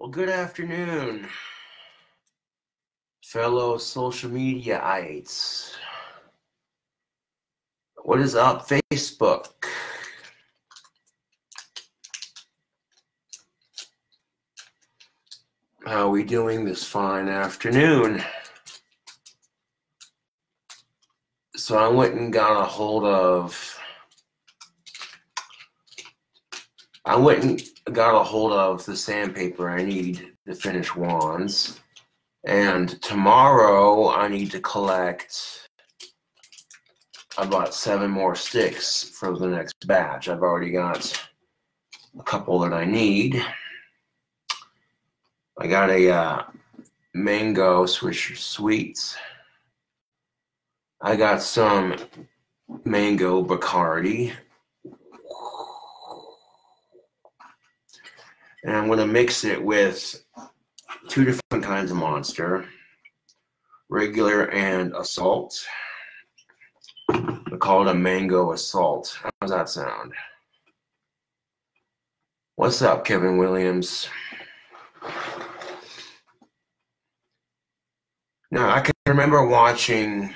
Well, good afternoon, fellow social media-ites. What is up, Facebook? How are we doing this fine afternoon? So I went and got a hold of the sandpaper I need to finish wands. And tomorrow I need to collect about 7 more sticks for the next batch. I've already got a couple that I need. I got a mango Swisher Sweets. I got some mango Bacardi. And I'm going to mix it with 2 different kinds of Monster, regular and assault. I call it a mango assault. How does that sound? What's up, Kevin Williams? Now, I can remember watching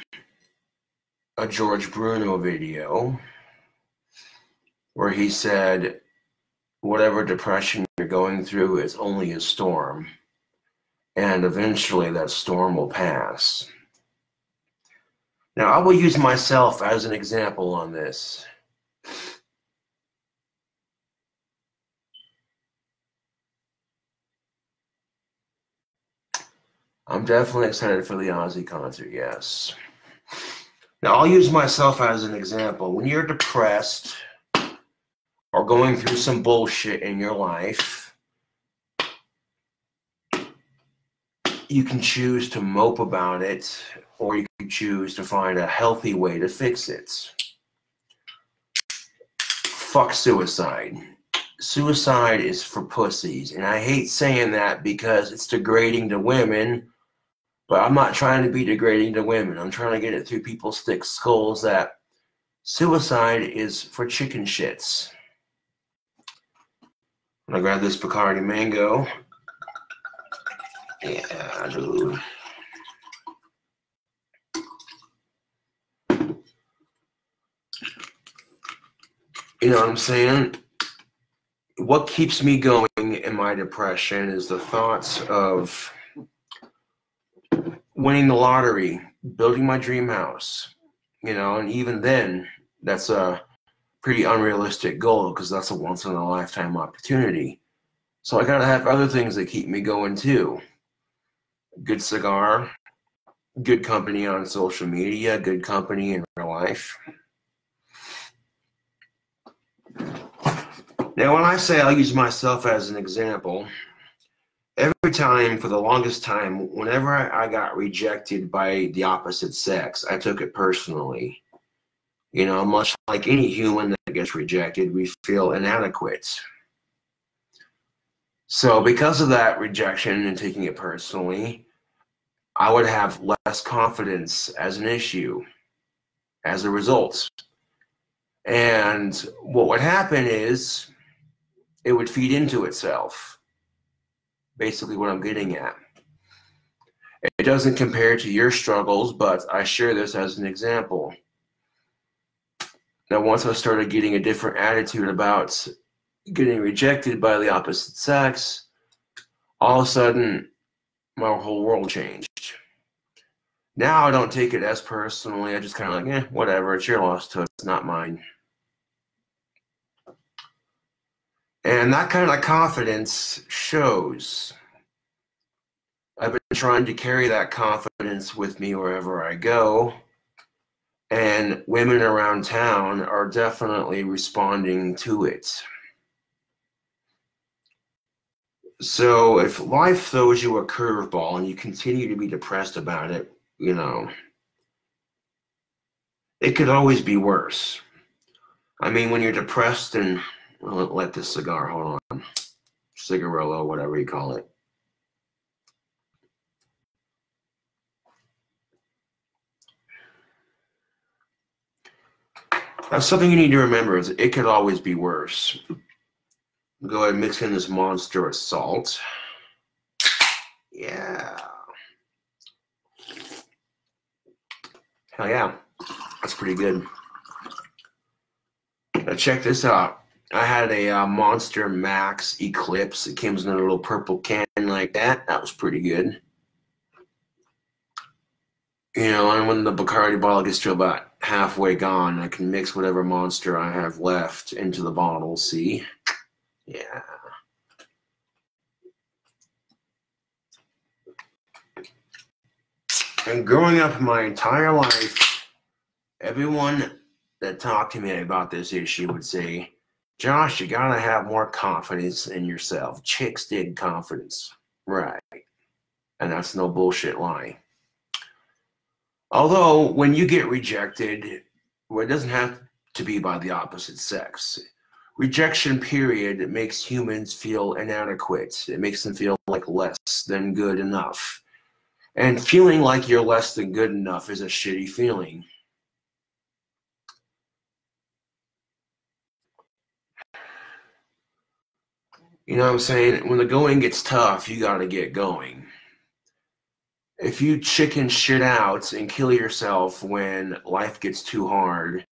a George Bruno video where he said, whatever depression you're going through is only a storm, and eventually that storm will pass. Now, I will use myself as an example on this. I'm definitely excited for the Ozzy concert, yes. Now, I'll use myself as an example. When you're depressed or going through some bullshit in your life, you can choose to mope about it, or you can choose to find a healthy way to fix it. Fuck suicide. Suicide is for pussies, and I hate saying that because it's degrading to women, but I'm not trying to be degrading to women. I'm trying to get it through people's thick skulls that suicide is for chicken shits. I'm gonna grab this Bacardi Mango. Yeah, dude. You know what I'm saying? What keeps me going in my depression is the thoughts of winning the lottery, building my dream house, you know, and even then, that's a pretty unrealistic goal because that's a once-in-a-lifetime opportunity. So I gotta have other things that keep me going too. Good cigar, good company on social media, good company in real life. Now, when I say I'll use myself as an example, every time, for the longest time, whenever I got rejected by the opposite sex, I took it personally. You know, much like any human that gets rejected, we feel inadequate. So because of that rejection and taking it personally, I would have less confidence as an issue as a result. And what would happen is it would feed into itself. Basically what I'm getting at. It doesn't compare to your struggles, but I share this as an example. Now, once I started getting a different attitude about getting rejected by the opposite sex, all of a sudden, my whole world changed. Now I don't take it as personally. I just kind of like, whatever, it's your loss, too. It's not mine. And that kind of confidence shows. I've been trying to carry that confidence with me wherever I go. And women around town are definitely responding to it. So if life throws you a curveball and you continue to be depressed about it, you know, it could always be worse. I mean, when you're depressed and, let this cigar, hold on, cigarillo, whatever you call it. That's something you need to remember is it could always be worse. Go ahead and mix in this Monster Assault. Yeah. Hell yeah. That's pretty good. Now check this out. I had a Monster Max Eclipse. It came in a little purple can like that. That was pretty good. You know, and when the Bacardi bottle gets to about halfway gone, I can mix whatever Monster I have left into the bottle, see? Yeah. And growing up my entire life, everyone that talked to me about this issue would say, Josh, you gotta have more confidence in yourself. Chicks dig confidence. Right. And that's no bullshit lie. Although, when you get rejected, well, it doesn't have to be by the opposite sex. Rejection, period, it makes humans feel inadequate. It makes them feel like less than good enough. And feeling like you're less than good enough is a shitty feeling. You know what I'm saying? When the going gets tough, you gotta get going. If you chicken shit out and kill yourself when life gets too hard,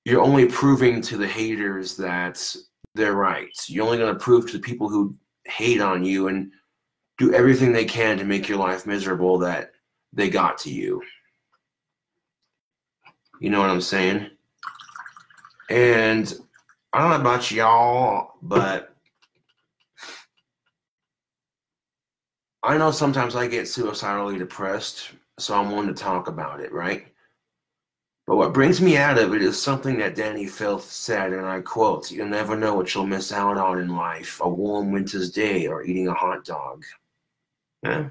you're only proving to the haters that they're right. You're only going to prove to the people who hate on you and do everything they can to make your life miserable that they got to you. You know what I'm saying? And I don't know about y'all, but I know sometimes I get suicidally depressed, so I'm willing to talk about it, right? But what brings me out of it is something that Danny Filth said, and I quote, "You'll never know what you'll miss out on in life, a warm winter's day or eating a hot dog." Yeah.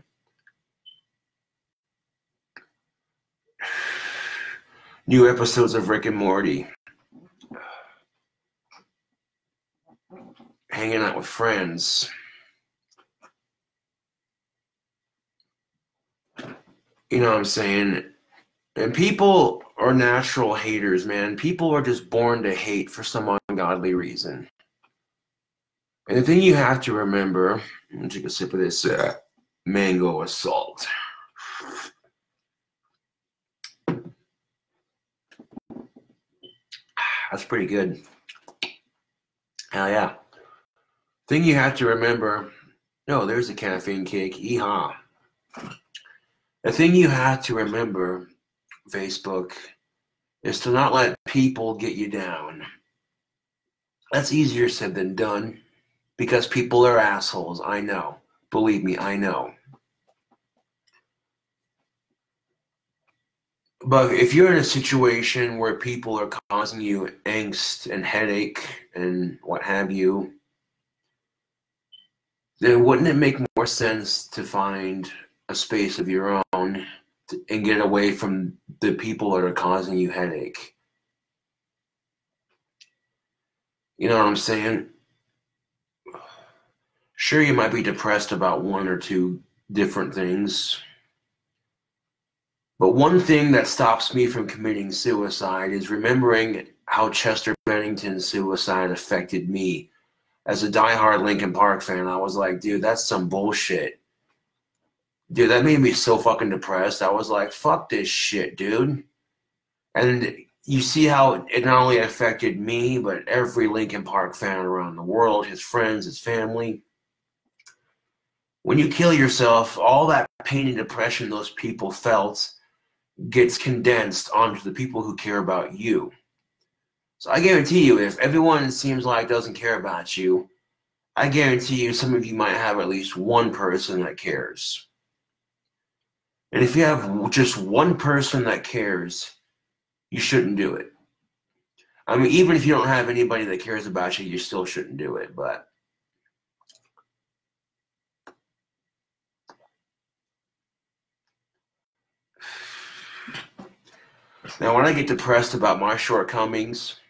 New episodes of Rick and Morty. Hanging out with friends. You know what I'm saying? And people are natural haters, man. People are just born to hate for some ungodly reason. And the thing you have to remember, let me take a sip of this mango assault. That's pretty good. Hell yeah. Thing you have to remember, no, there's a caffeine kick. Yeehaw. The thing you have to remember, Facebook, is to not let people get you down. That's easier said than done because people are assholes. I know. Believe me, I know. But if you're in a situation where people are causing you angst and headache and what have you, then wouldn't it make more sense to find a space of your own and get away from the people that are causing you headache? You know what I'm saying? Sure, you might be depressed about one or two different things, but one thing that stops me from committing suicide is remembering how Chester Bennington's suicide affected me. As a diehard Linkin Park fan, I was like, dude, that's some bullshit. Dude, that made me so fucking depressed. I was like, fuck this shit, dude. And you see how it not only affected me, but every Linkin Park fan around the world, his friends, his family. When you kill yourself, all that pain and depression those people felt gets condensed onto the people who care about you. So I guarantee you, if everyone seems like doesn't care about you, I guarantee you some of you might have at least one person that cares. And if you have just one person that cares, you shouldn't do it. I mean, even if you don't have anybody that cares about you, you still shouldn't do it, but now when I get depressed about my shortcomings,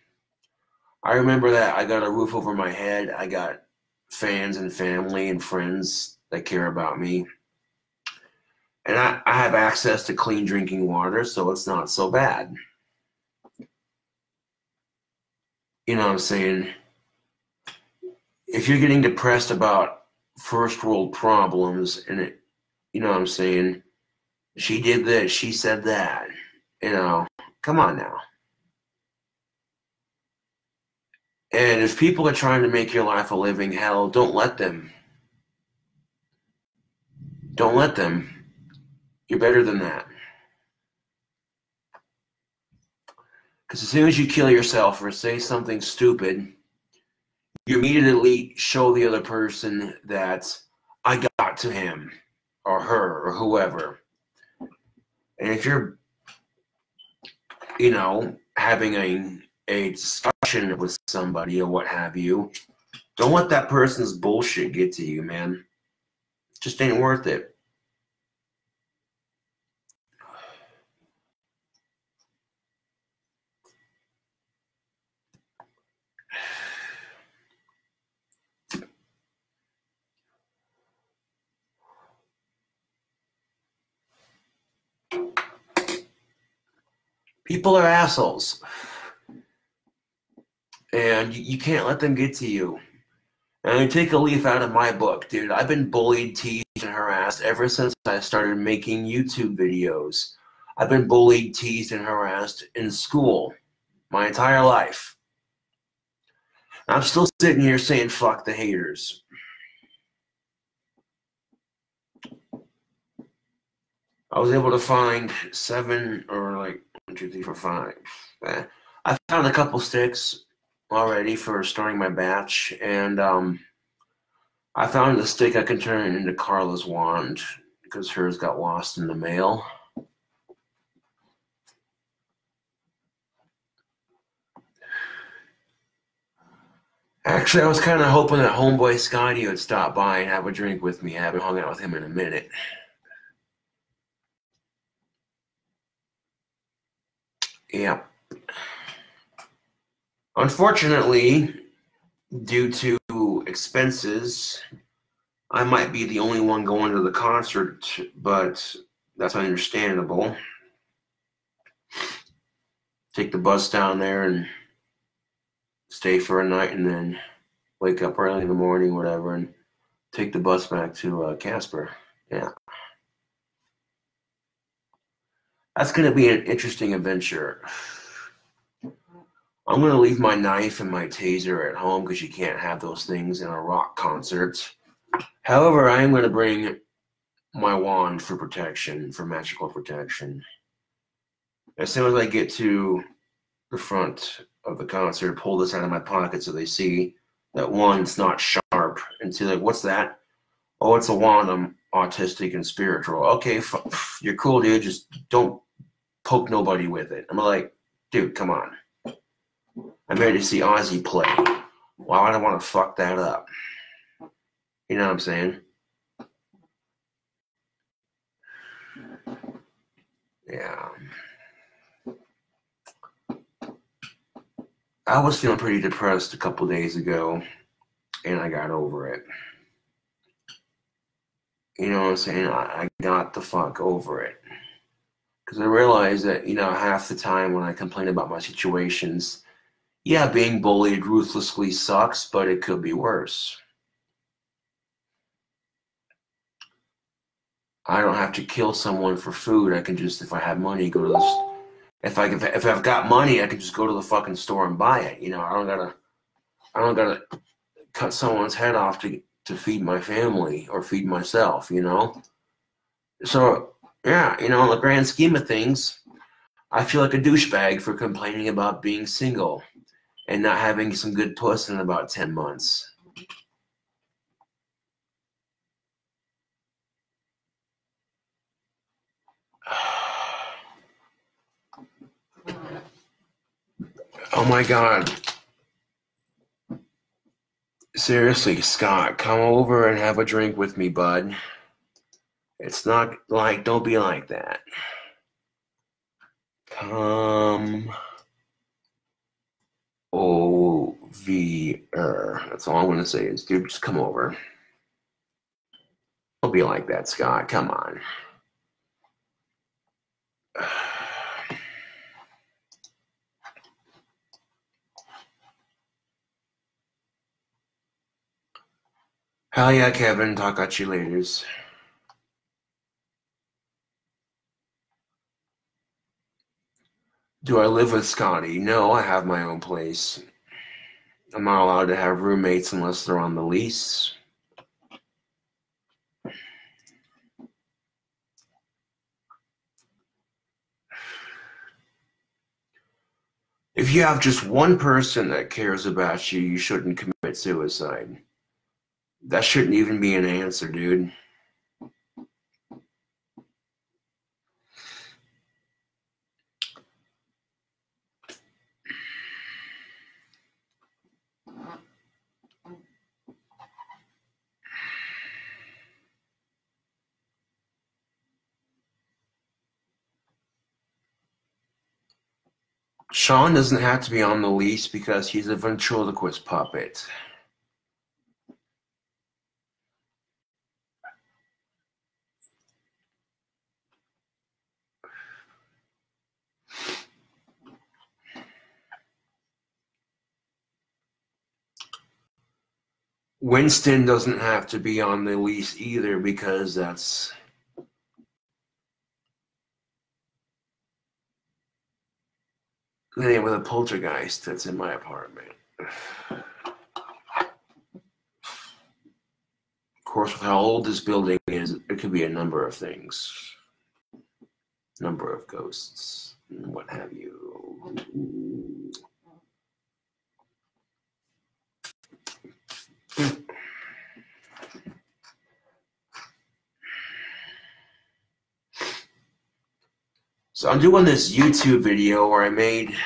I remember that I got a roof over my head. I got fans and family and friends that care about me. And I have access to clean drinking water, so it's not so bad. You know what I'm saying? If you're getting depressed about first world problems and You know what I'm saying? She did this, she said that. You know, come on now. And if people are trying to make your life a living hell, don't let them. Don't let them. You're better than that. Because as soon as you kill yourself or say something stupid, you immediately show the other person that I got to him or her or whoever. And if you're, you know, having a discussion with somebody or what have you, don't let that person's bullshit get to you, man. It just ain't worth it. People are assholes. And you can't let them get to you. And I take a leaf out of my book, dude. I've been bullied, teased, and harassed ever since I started making YouTube videos. I've been bullied, teased, and harassed in school my entire life. I'm still sitting here saying fuck the haters. I was able to find 7 or like 1, 2, 3, 4, 5. I found a couple sticks already for starting my batch, and I found a stick I can turn into Carla's wand because hers got lost in the mail. Actually, I was kind of hoping that homeboy Scotty would stop by and have a drink with me. I haven't hung out with him in a minute. Yeah. Unfortunately, due to expenses, I might be the only one going to the concert, but that's understandable. Take the bus down there and stay for a night and then wake up early in the morning, whatever, and take the bus back to Casper. Yeah. That's going to be an interesting adventure. I'm going to leave my knife and my taser at home because you can't have those things in a rock concert. However, I am going to bring my wand for protection, for magical protection. As soon as I get to the front of the concert, pull this out of my pocket so they see that one's not sharp and see like, what's that? Oh, it's a wand. I'm autistic and spiritual. Okay, you're cool, dude. Just don't poke nobody with it. I'm like, dude, come on. I'm ready to see Ozzy play. Why would I want to fuck that up? You know what I'm saying? Yeah. I was feeling pretty depressed a couple days ago, and I got over it. You know what I'm saying? I got the fuck over it. Because I realized that, you know, half the time when I complain about my situations, yeah, being bullied ruthlessly sucks, but it could be worse. I don't have to kill someone for food. I can just, if I have money, go to the. If I've got money, I can just go to the fucking store and buy it. You know, I don't gotta cut someone's head off to feed my family or feed myself. You know. So yeah, you know, in the grand scheme of things, I feel like a douchebag for complaining about being single and not having some good puss in about 10 months. Oh my God. Seriously, Scott, come over and have a drink with me, bud. It's not like, don't be like that. Come over. That's all I'm going to say is, dude, just come over. Don't be like that, Scott. Come on. Hell yeah, Kevin. Talk at you later. Do I live with Scotty? No, I have my own place. I'm not allowed to have roommates unless they're on the lease. If you have just one person that cares about you, you shouldn't commit suicide. That shouldn't even be an answer, dude. Sean doesn't have to be on the lease because he's a ventriloquist puppet. Winston doesn't have to be on the lease either because that's the name of the poltergeist that's in my apartment. Of course, with how old this building is, it could be a number of things. Number of ghosts, what have you. So I'm doing this YouTube video where I made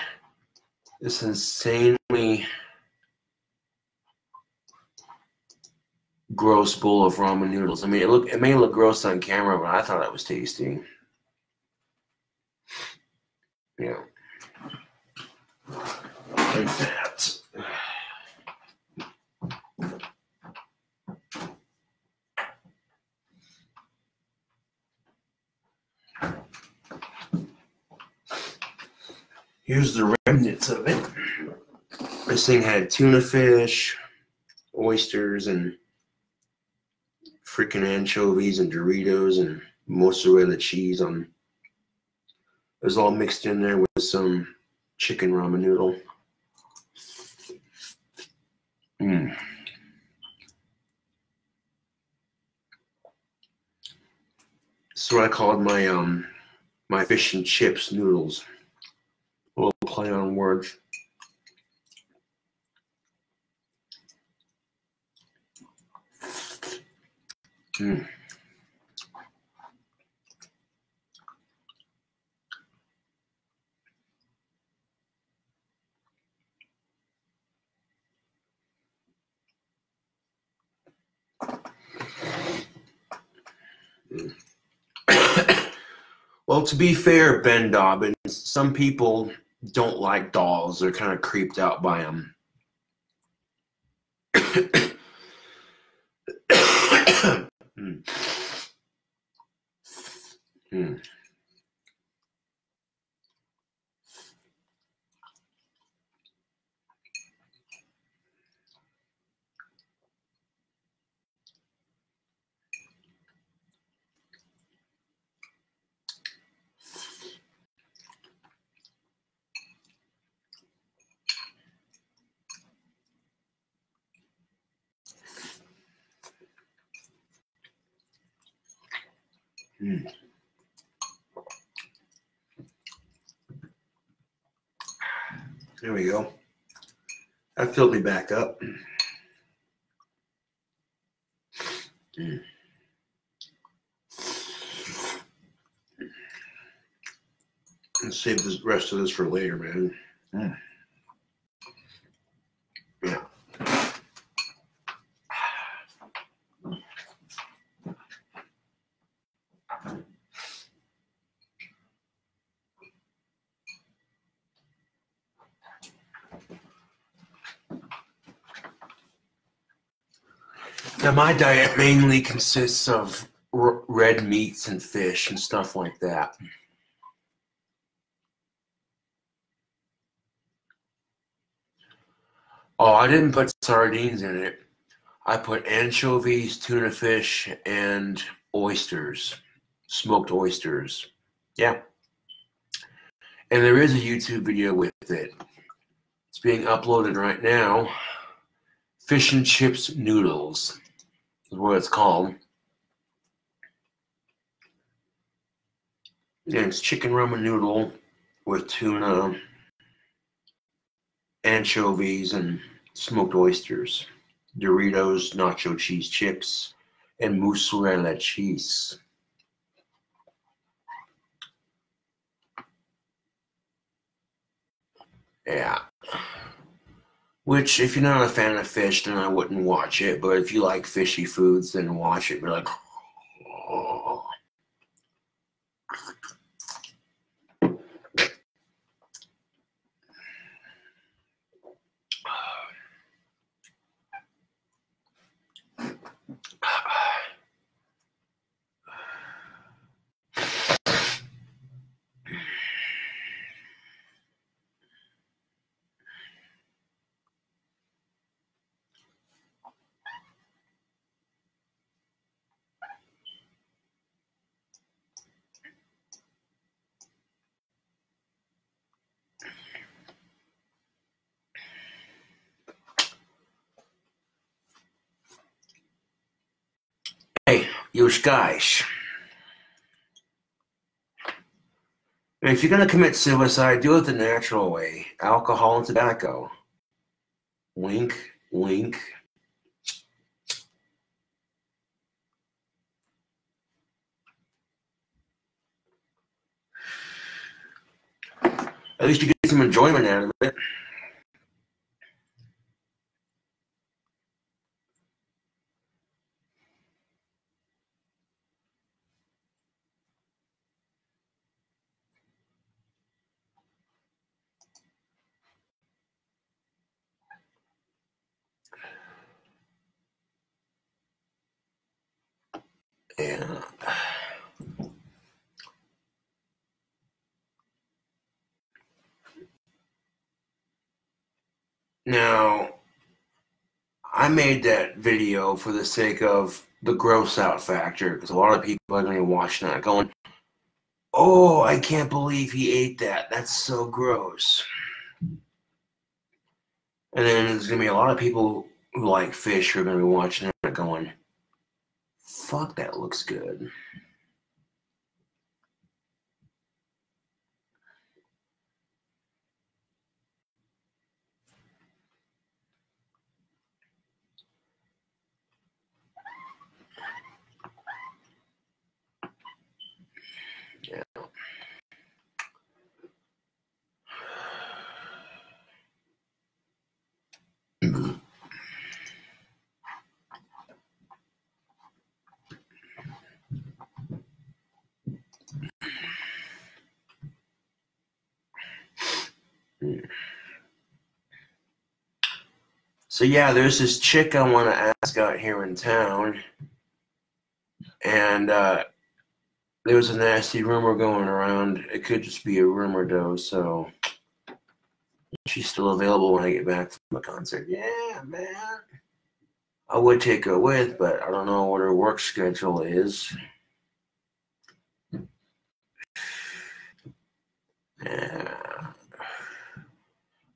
this insanely gross bowl of ramen noodles. I mean, it may look gross on camera, but I thought it was tasty. Yeah. Like that. Here's the remnants of it. This thing had tuna fish, oysters, and freaking anchovies and Doritos and mozzarella cheese on. It was all mixed in there with some chicken ramen noodle. This is what I called my my fish and chips noodles. A little play on words. Well, to be fair, Ben Dobbins, some people don't like dolls. They're kind of creeped out by them. There we go. That filled me back up. Let's save the rest of this for later, man. Yeah. Now, my diet mainly consists of red meats and fish and stuff like that. Oh, I didn't put sardines in it. I put anchovies, tuna fish, and oysters. Smoked oysters. Yeah. And there is a YouTube video with it. It's being uploaded right now. Fish and chips noodles is what it's called. And it's chicken ramen noodle with tuna, anchovies, and smoked oysters, Doritos nacho cheese chips, and mozzarella cheese. Yeah. Which, if you're not a fan of fish, then I wouldn't watch it. But if you like fishy foods, then watch it. Be like, oh. Hey, you guys. If you're going to commit suicide, do it the natural way. Alcohol and tobacco. Wink, wink. At least you get some enjoyment out of it. Yeah. Now, I made that video for the sake of the gross out factor, because a lot of people are going to be watching that going, oh, I can't believe he ate that. That's so gross. And then there's going to be a lot of people who like fish who are going to be watching that going, fuck, that looks good. Yeah. So yeah, there's this chick I want to ask out here in town, and there was a nasty rumor going around. It could just be a rumor though, so she's still available when I get back from the concert. Yeah, man. I would take her with, but I don't know what her work schedule is. Yeah.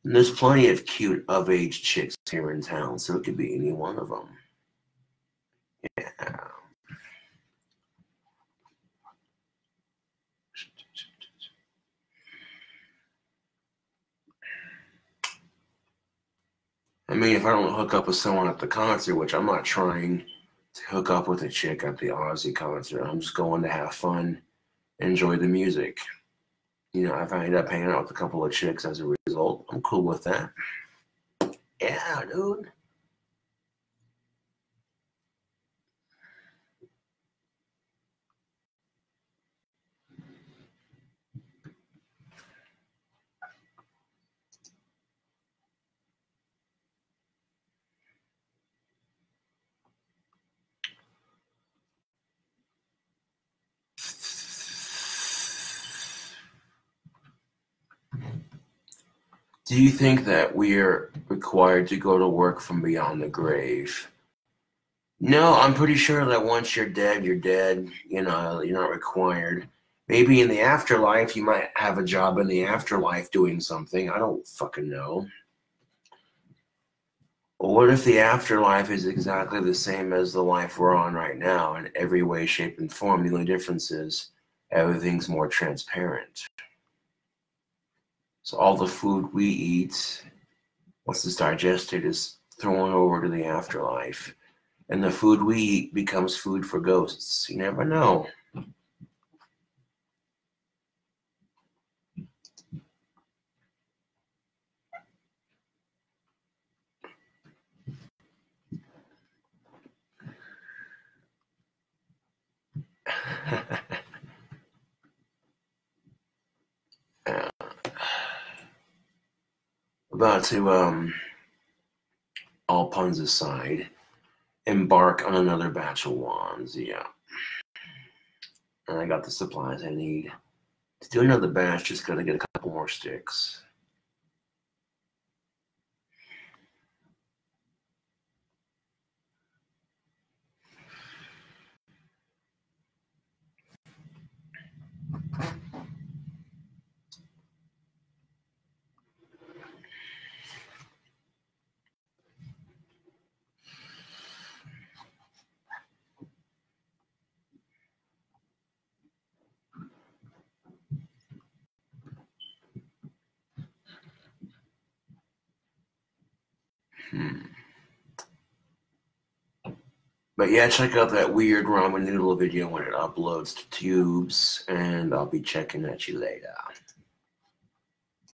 And there's plenty of cute of-age chicks here in town, so it could be any one of them. Yeah. I mean, if I don't hook up with someone at the concert, which I'm not trying to hook up with a chick at the Ozzy concert, I'm just going to have fun, enjoy the music. You know, if I end up hanging out with a couple of chicks as a result, I'm cool with that. Yeah, dude. Do you think that we're required to go to work from beyond the grave? No, I'm pretty sure that once you're dead, you're dead. You know, you're not required. Maybe in the afterlife, you might have a job in the afterlife doing something. I don't fucking know. Well, what if the afterlife is exactly the same as the life we're on right now in every way, shape, and form? The only difference is everything's more transparent. So all the food we eat, once it's digested, is thrown over to the afterlife. And the food we eat becomes food for ghosts. You never know. About to, all puns aside, embark on another batch of wands. Yeah. And I got the supplies I need. To do another batch, just gotta get a couple more sticks. But yeah, check out that weird ramen noodle video when it uploads to Tubes, and I'll be checking at you later.